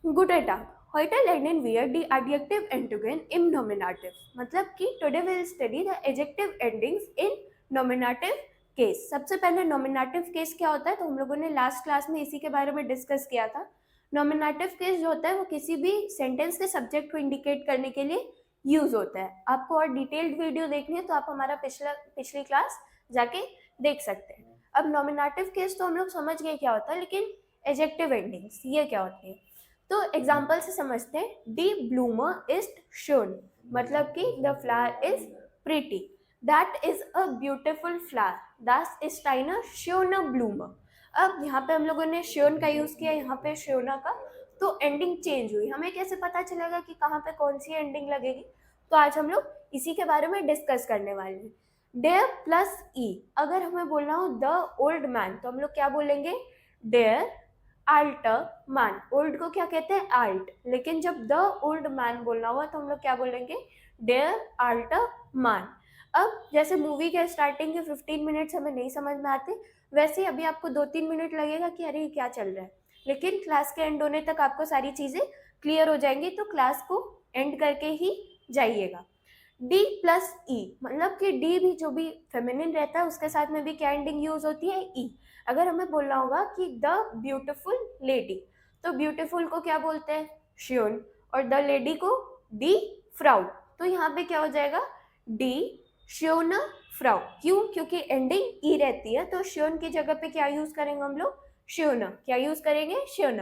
Guten Tag. Heute lernen wir die Adjective Endungen im Nominative. मतलब कि today we will study the adjective endings in nominative case. सबसे पहले nominative case क्या होता है, तो हम लोगों ने लास्ट क्लास में इसी के बारे में डिस्कस किया था. nominative case जो होता है वो किसी भी सेंटेंस के सब्जेक्ट को इंडिकेट करने के लिए यूज होता है. आपको और डिटेल्ड वीडियो देखनी है तो आप हमारा पिछली क्लास जाके देख सकते हैं. अब nominative case तो हम लोग समझ गए क्या होता है, लेकिन adjective endings ये क्या होती है. तो एग्जाम्पल से समझते हैं. दी ब्लूमर इज शोन, मतलब कि the flower is pretty. That is a beautiful flower. दैट इज टाइनर शोन अ ब्लूमर. अब यहाँ पे हम लोगों ने शोन का यूज किया, यहाँ पे शोना का, तो एंडिंग चेंज हुई. हमें कैसे पता चलेगा कि कहाँ पे कौन सी एंडिंग लगेगी, तो आज हम लोग इसी के बारे में डिस्कस करने वाले हैं. डेयर प्लस ई. अगर हमें बोलना हो द ओल्ड मैन, तो हम लोग क्या बोलेंगे, डेयर आल्ट मैन. ओल्ड को क्या कहते हैं, आल्ट. लेकिन जब द ओल्ड मैन बोलना हुआ तो हम लोग क्या बोलेंगे, डेयर आल्ट मैन. अब जैसे मूवी के स्टार्टिंग के 15 मिनट्स हमें नहीं समझ में आते, वैसे अभी आपको 2-3 मिनट लगेगा कि अरे क्या चल रहा है, लेकिन क्लास के एंड होने तक आपको सारी चीजें क्लियर हो जाएंगी. तो क्लास को एंड करके ही जाइएगा. डी प्लस ई, मतलब कि डी भी जो भी फेमिनिन रहता है उसके साथ में भी क्या एंडिंग यूज होती है, ई. अगर हमें बोलना होगा कि द ब्यूटिफुल लेडी, तो ब्यूटिफुल को क्या बोलते हैं, श्योन, और द लेडी को डी फ्राउ. तो यहाँ पे क्या हो जाएगा, डी श्योन फ्राउ. क्यों, क्योंकि एंडिंग ई रहती है, तो श्योन की जगह पे क्या यूज करेंगे हम लोग, श्योन. क्या यूज करेंगे, श्योन.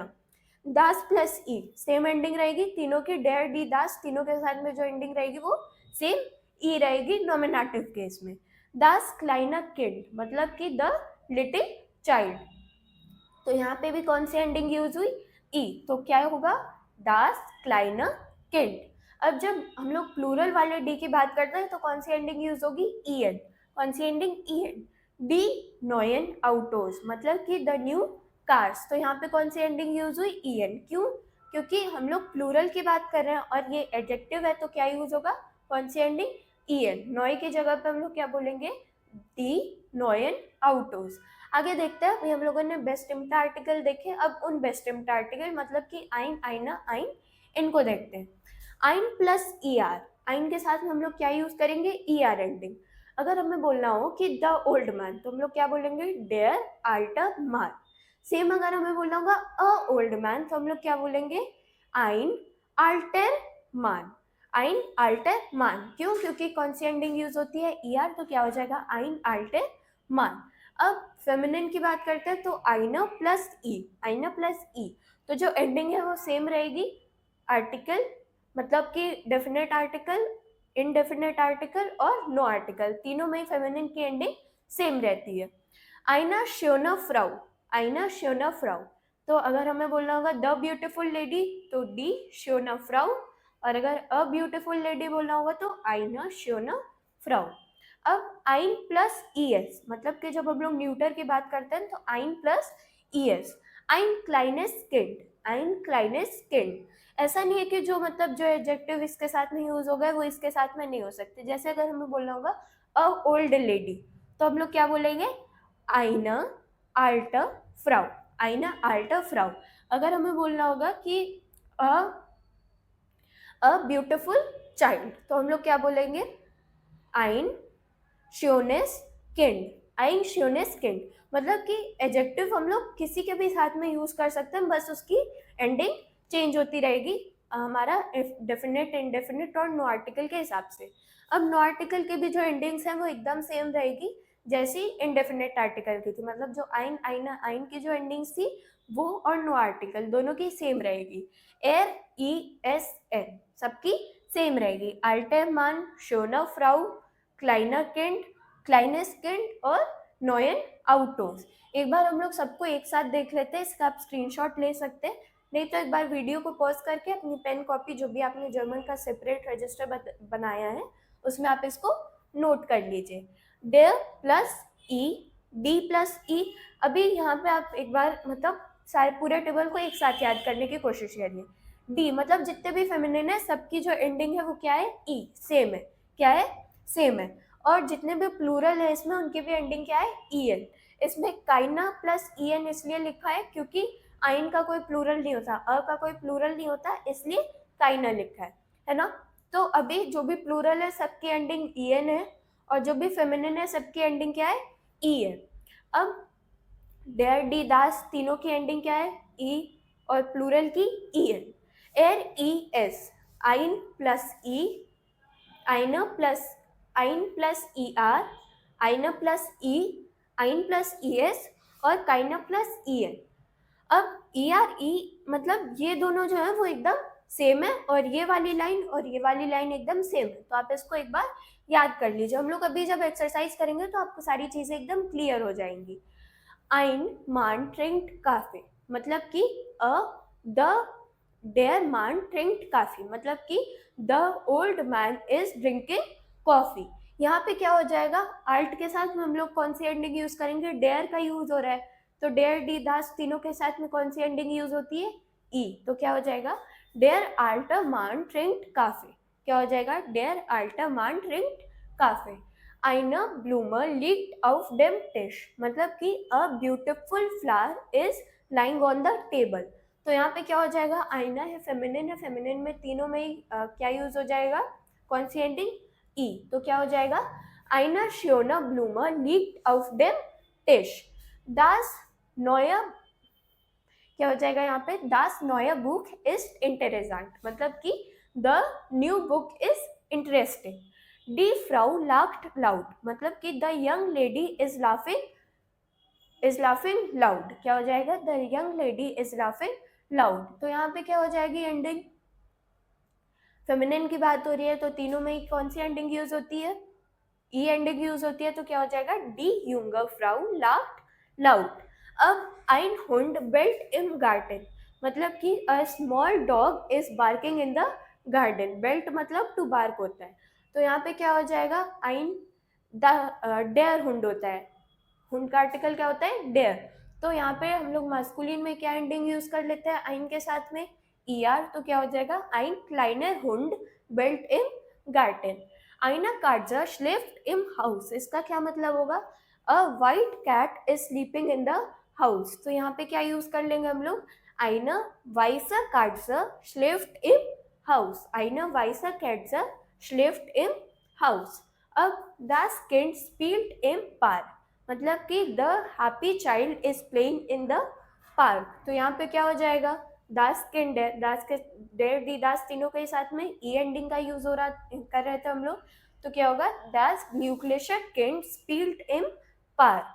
दास प्लस ई, सेम एंडिंग रहेगी तीनों की. डेयर डी दास, तीनों के साथ में जो एंडिंग रहेगी वो सेम ई रहेगी नॉमिनेटिव केस में. दास क्लाइना किड, मतलब कि द लिटिल चाइल्ड. तो यहाँ पे भी कौन सी एंडिंग यूज हुई, ई. तो क्या होगा, दास क्लाइना किड. अब जब हम लोग प्लूरल वाले डी की बात करते हैं तो कौन सी एंडिंग यूज होगी, ई एन. कौन सी एंडिंग, ई एन. डी नोयन आउटोस, मतलब कि द न्यू कार्स. तो यहाँ पे कौन सी एंडिंग यूज हुई, ई एन. क्यों, क्योंकि हम लोग प्लूरल की बात कर रहे हैं और ये एडजेक्टिव है, तो क्या यूज होगा, कौन सी एंडिंग, ई एन. नॉय की जगह पे हम लोग क्या बोलेंगे, डी नोयन आउटोस. आगे देखते हैं. अभी हम लोगों ने बेस्ट इम्प्टा आर्टिकल देखे, अब उन बेस्ट इम्प्टा आर्टिकल मतलब कि आइन, आइना, आइन, इनको देखते हैं. आइन प्लस ई आर. आइन के साथ में हम लोग क्या यूज करेंगे, ई आर एंडिंग. अगर हमें बोलना हो कि द ओल्ड मैन, तो हम लोग क्या बोलेंगे, डेयर आल्टर मार. सेम अगर हमें बोलना होगा अ ओल्ड मैन, तो हम लोग क्या बोलेंगे, आइन आल्टर मान. आइन आल्टर मान. क्यों, क्योंकि कौन सी एंडिंग यूज होती है, ई आर. तो क्या हो जाएगा, आइन आल्टर मान. अब फेमिनिन की बात करते हैं, तो आइना प्लस ई. आइना प्लस ई, तो जो एंडिंग है वो सेम रहेगी. आर्टिकल, मतलब कि डेफिनेट आर्टिकल, इनडेफिनेट आर्टिकल और नो आर्टिकल, तीनों में फेमिनिन की एंडिंग सेम रहती है. आइना श्योना फ्राउ. आइना श्योना फ्राउ. तो अगर हमें बोलना होगा द ब्यूटिफुल लेडी, तो डी श्योना फ्राउ. और अगर अ ब्यूटिफुल लेडी बोलना होगा तो आइना श्योना फ्राउ. अब आइन प्लस ई एस, मतलब कि जब हम लोग न्यूटर की बात करते हैं तो आइन प्लस ई एस. आइन क्लाइनेस किंड. आइन क्लाइनेस किंड. ऐसा नहीं है कि जो मतलब जो एडजेक्टिव इसके साथ में यूज होगा वो इसके साथ में नहीं हो सकते. जैसे अगर हमें बोलना होगा अ ओल्ड लेडी, तो हम लोग क्या बोलेंगे, आइना आल्ट फ्राउ. आइना आल्ट फ्राउ. अगर हमें बोलना होगा कि अ ब्यूटिफुल चाइल्ड, तो हम लोग क्या बोलेंगे, आइन श्योनेस किंड. आइन श्योनेस किंड. मतलब कि एडजेक्टिव हम लोग किसी के भी साथ में यूज कर सकते हैं, बस उसकी एंडिंग चेंज होती रहेगी हमारा डेफिनेट, इनडेफिनेट और नो आर्टिकल के हिसाब से. अब नो आर्टिकल के भी जो एंडिंग्स हैं वो एकदम सेम रहेगी जैसी इनडेफिनेट आर्टिकल की थी. मतलब जो आइन, आइना, आइन की जो एंडिंग्स थी वो और नो आर्टिकल दोनों की सेम रहेगी. एर, ई एस एन, सबकी सेम रहेगी. अल्टर मान, शोना फ्राउ, क्लाइना किंड, क्लाइनेस किंड और नोयन आउटोस. एक बार हम लोग सबको एक साथ देख लेते हैं. इसका आप स्क्रीनशॉट ले सकते हैं, नहीं तो एक बार वीडियो को पॉज करके अपनी पेन कॉपी जो भी आपने जर्मन का सेपरेट रजिस्टर बनाया है उसमें आप इसको नोट कर लीजिए. डेयर प्लस ई, डी प्लस ई. अभी यहाँ पे आप एक बार मतलब सारे पूरे टेबल को एक साथ याद करने की कोशिश करिए. डी मतलब जितने भी फेमिनिन है सबकी जो एंडिंग है वो क्या है, ई, सेम है. क्या है, सेम है. और जितने भी प्लूरल है इसमें उनकी भी एंडिंग क्या है, ई एन. इसमें काइना प्लस ई एन इसलिए लिखा है क्योंकि आइन का कोई प्लूरल नहीं होता, अ का कोई प्लूरल नहीं होता, इसलिए काइना लिखा है ना। तो अभी जो भी प्लूरल है सबकी एंडिंग en है, और जो भी फेमिनिन है सबकी एंडिंग क्या है, ई है। अब डेयर, डी, दास तीनों की एंडिंग क्या है, ई, और प्लूरल की ई एन। एर, ई एस, आइन प्लस ई, आइना प्लस ई आर, आइना प्लस ई, आइन प्लस ई एस, और काइना प्लस ई एन। अब ई आर ई मतलब ये दोनों जो है वो एकदम सेम है, और ये वाली लाइन और ये वाली लाइन एकदम सेम है, तो आप इसको एक बार याद कर लीजिए। हम लोग अभी जब एक्सरसाइज करेंगे तो आपको सारी चीजें एकदम क्लियर हो जाएंगी। ein Mann trinkt Kaffee, मतलब कि द देयर man trinkt Kaffee, मतलब कि the old man is drinking coffee. यहाँ पे क्या हो जाएगा, आल्ट के साथ में हम लोग कौन सी एंडिंग यूज करेंगे, डेयर का यूज हो रहा है, तो डेयर, डी, दास तीनों के साथ में कौन सी एंडिंग यूज होती है, ई। तो क्या हो जाएगा, डेयर आल्ट मान ट्रिंक्ड काफी। क्या हो जाएगा, डेयर आल्ट मान ट्रिंक्ड काफी। Eine Blume liegt auf dem Tisch, मतलब कि a beautiful flower is lying on the table। तो यहाँ पे क्या हो जाएगा, आईना है, फेमिनिन में तीनों में ही क्या यूज हो जाएगा, कौन सी एंडिंग, ई। तो क्या हो जाएगा, आईना श्योना ब्लूमा leaked auf dem Tisch। das neue, क्या हो जाएगा यहाँ पे, das neue Buch ist interessant, मतलब कि the new book is interesting। Die Frau laughed loud, मतलब कि the young lady is laughing loud। क्या हो जाएगा, the young lady is laughing loud। तो यहाँ पे क्या हो जाएगी एंडिंग, फेमिनिन की बात हो रही है तो तीनों में कौन सी एंडिंग यूज होती है, ई एंडिंग यूज होती है। तो क्या हो जाएगा, डी यूंगर फ्राउ लाफ्ड लाउड। अब ein Hund bellt im Garten, मतलब कि a small dog is barking in the garden। Belt मतलब टू बार्क होता है, तो यहाँ पे क्या हो जाएगा, ein द डेयर हुंड होता है, हुंड का आर्टिकल क्या होता है, डेयर। तो यहाँ पे हम लोग मास्कुलिन में क्या एंडिंग यूज कर लेते हैं, ein के साथ में ई आर। तो क्या हो जाएगा, ein kleiner Hund bellt im Garten। Eine Katze schläft im Haus, इसका क्या मतलब होगा, a white cat is sleeping in the house। तो यहाँ पे क्या यूज कर लेंगे हम लोग, Eine weiße Katze schläft im Haus, Eine weiße Katze schläft im Haus। अब das Kind spielt im Park, मतलब कि the happy child is playing in the park। तो यहाँ पे क्या हो जाएगा, दास किंड है, दास के डेर, डी, दास तीनों के साथ में ई एंडिंग का यूज हो रहा कर रहे थे हम लोग। तो क्या होगा, दास ग्लूक्लेशर किंड स्पील्ड इन पार्क।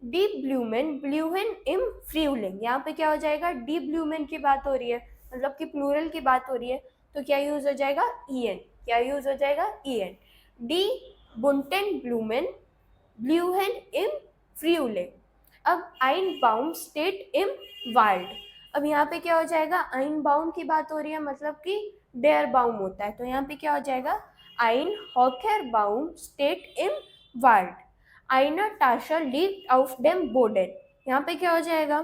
डी ब्लूमेन ब्लूहेन इम फ्रीउलिंग, यहाँ पे क्या हो जाएगा, डी ब्लूमेन की बात हो रही है, मतलब कि प्लूरल की बात हो रही है, तो क्या यूज हो जाएगा, ई एन। क्या यूज हो जाएगा, ई एन। डी बुंटेन ब्लूमेन ब्लूहेन इम फ्रीउलिंग। अब आइन बाउंड स्टेट इम वाइल्ड। अब यहाँ पे क्या हो जाएगा, आइन बाउंड की बात हो रही है, मतलब कि डेयर बाउंड होता है, तो यहाँ पे क्या हो जाएगा, आइन hawker bound state in wild. आइना टाशर लीक आउट डेम बोर्डन, यहाँ पे क्या हो जाएगा,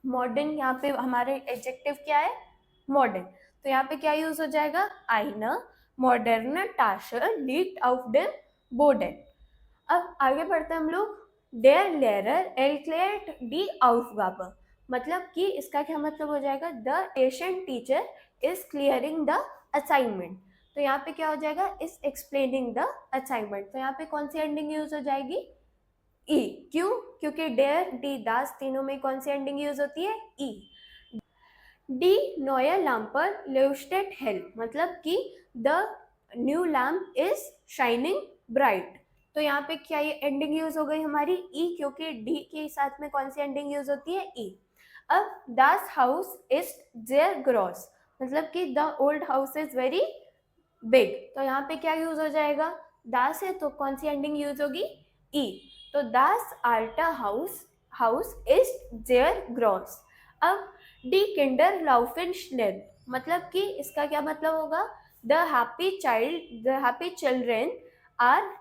मॉडर्न। यहाँ पे हमारे एडजेक्टिव क्या है, मॉडर्न। तो यहाँ पे क्या यूज हो जाएगा, आइना मॉडर्न टाशर लीक आउट डेम बोर्डन। अब आगे बढ़ते हैं हम लोग, डेयर लेरर एलक्लेट डी आउटगाबे, मतलब कि इसका क्या मतलब हो जाएगा, the Asian teacher is clearing the assignment. तो यहाँ पे क्या हो जाएगा, इज एक्सप्लेनिंग द असाइनमेंट। तो यहाँ पे कौन सी एंडिंग यूज हो जाएगी, ई। क्यों, क्योंकि डेयर, डी, दास तीनों में कौन सी एंडिंग यूज होती है, ई। डी नोयर लैम्पर लेस्टेड हेल, मतलब कि the new lamp is shining bright. तो यहाँ पे क्या ये एंडिंग यूज हो गई हमारी, ई, क्योंकि डी के साथ में कौन सी एंडिंग यूज होती है, ई। अब दास हाउस इज देयर ग्रॉस, मतलब कि the old house is very big. तो यहाँ पे क्या यूज हो जाएगा, दास है तो कौन सी एंडिंग यूज होगी, ई। तो दास आल्टा हाउस इज देयर ग्रॉस। अब डी किंडर लाउफिन स्नेल, मतलब कि इसका क्या मतलब होगा, the happy children are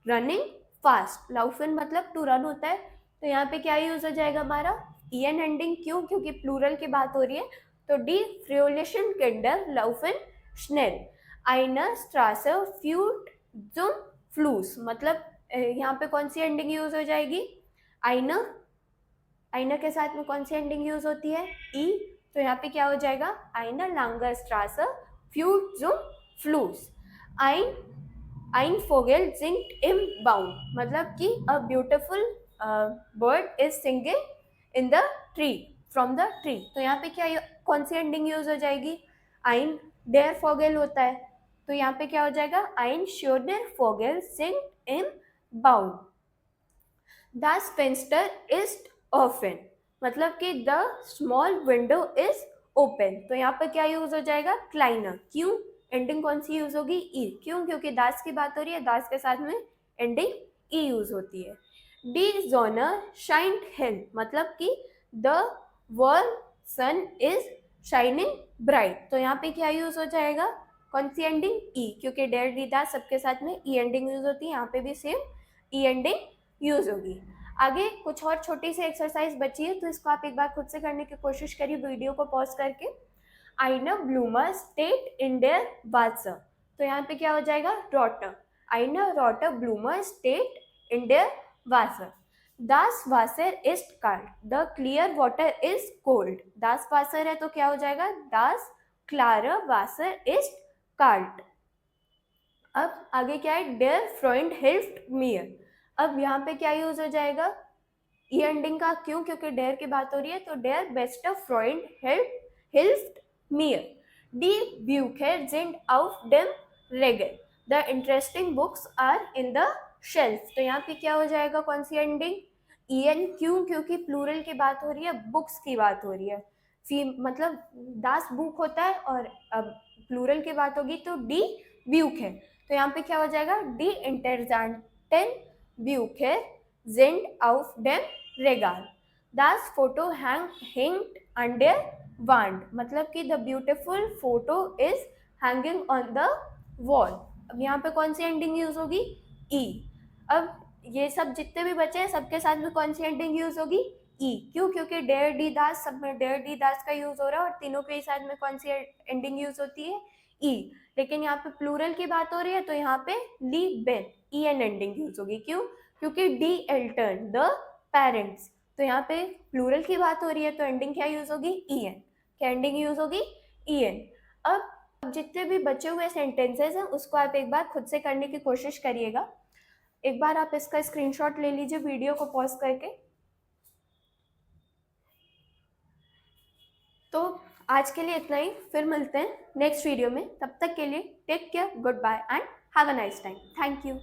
running fast. लाउफिन मतलब टू रन होता है, तो यहाँ पे क्या यूज हो जाएगा हमारा, ई एन एंडिंग। क्यों, क्योंकि प्लूरल की बात हो रही है, तो डी फ्रियोलेशन किंडर लाउफिन स्नेल। आइना स्ट्रासर फ्यूट जुम फ्लूस, मतलब यहाँ पे कौन सी एंडिंग यूज हो जाएगी, आइना आइना के साथ में कौन सी एंडिंग यूज होती है? ई। तो यहाँ पे क्या हो जाएगा? आइना लांगर स्ट्रासे फ्यूट zum फ्लूस। आइन Ein Vogel singt im Baum, मतलब कि a beautiful bird is singing in the tree, from the tree। तो यहाँ पे क्या कौन सी एंडिंग यूज हो जाएगी? Ein der Vogel होता है, तो यहाँ पे क्या हो जाएगा? Ein schöner Vogel singt im Baum। Das Fenster ist offen, मतलब कि the small window is open। तो यहाँ पे क्या यूज हो जाएगा? क्लाइनर। क्यों? एंडिंग कौन सी यूज होगी? ई। क्यों? क्योंकि दास की बात हो रही है, दास के साथ में एंडिंग ई यूज होती है। डी जोनर शाइंड हिल, मतलब कि the world sun is shining bright. तो यहाँ पे क्या यूज हो जाएगा? कौन सी एंडिंग? ई, क्योंकि डेर डी दास सबके साथ में ई एंडिंग यूज होती है, यहाँ पे भी सेम ई एंडिंग यूज होगी। आगे कुछ और छोटी सी एक्सरसाइज बची है, तो इसको आप एक बार खुद से करने की कोशिश करिए वीडियो को पॉज करके। आइना ब्लूमर स्टेट इन देयर वासर, तो यहाँ पे क्या हो जाएगा? रॉटर। आइना रॉटर ब्लूमर स्टेट इन देयर वासर। दास वासर इज काल्ड, the clear water is cold. दास वासर है तो क्या हो जाएगा? दास क्लारा वासर इज काल्ड। अब आगे क्या है? डेयर फ्रेंड हेल्प्ड मीयर। अब यहाँ पे क्या यूज हो जाएगा? ई एंडिंग का। क्यों? क्योंकि डेयर की बात हो रही है, तो डेयर बेस्टर फ्रेंड हेल्प्ड मीयर। डी ब्यूकर जिंड आउट डेम रेगल, the interesting books are in the shelf. तो यहाँ पे क्या हो जाएगा? कौन सी एंडिंग? E N. क्यों? क्योंकि प्लूरल की बात हो रही है, बुक्स की बात हो रही है। मतलब दास बुक होता है और अब प्लूरल की बात होगी तो डी ब्यूक है। तो यहाँ पे क्या हो जाएगा? डी इंटरजेंटन Bücher sind auf dem Regal. Das Foto hängt an der Wand, मतलब कि the beautiful photo is hanging on the wall। अब यहाँ पे कौन सी एंडिंग यूज होगी? ई। अब ये सब जितने भी बचे हैं सबके साथ में कौन सी एंडिंग यूज होगी? ई। क्यों? क्योंकि डेयर डी दास, सब में डेयर डी दास का यूज हो रहा है और तीनों के साथ में कौन सी एंडिंग यूज होती है? ई। लेकिन यहाँ पे प्लूरल की बात हो रही है तो यहाँ पे ली बेन ई एन एंडिंग यूज होगी। क्यों? क्योंकि डी एल्टर्न द पेरेंट्स। तो यहाँ पे प्लूरल की बात हो रही है तो एंडिंग क्या यूज होगी? E N. क्या एंडिंग यूज होगी? E N. अब जितने भी बचे हुए सेंटेंसेस हैं उसको आप एक बार खुद से करने की कोशिश करिएगा। एक बार आप इसका स्क्रीनशॉट ले लीजिए वीडियो को पॉज करके। तो आज के लिए इतना ही, फिर मिलते हैं नेक्स्ट वीडियो में। तब तक के लिए take care, goodbye and have a nice time. Thank you.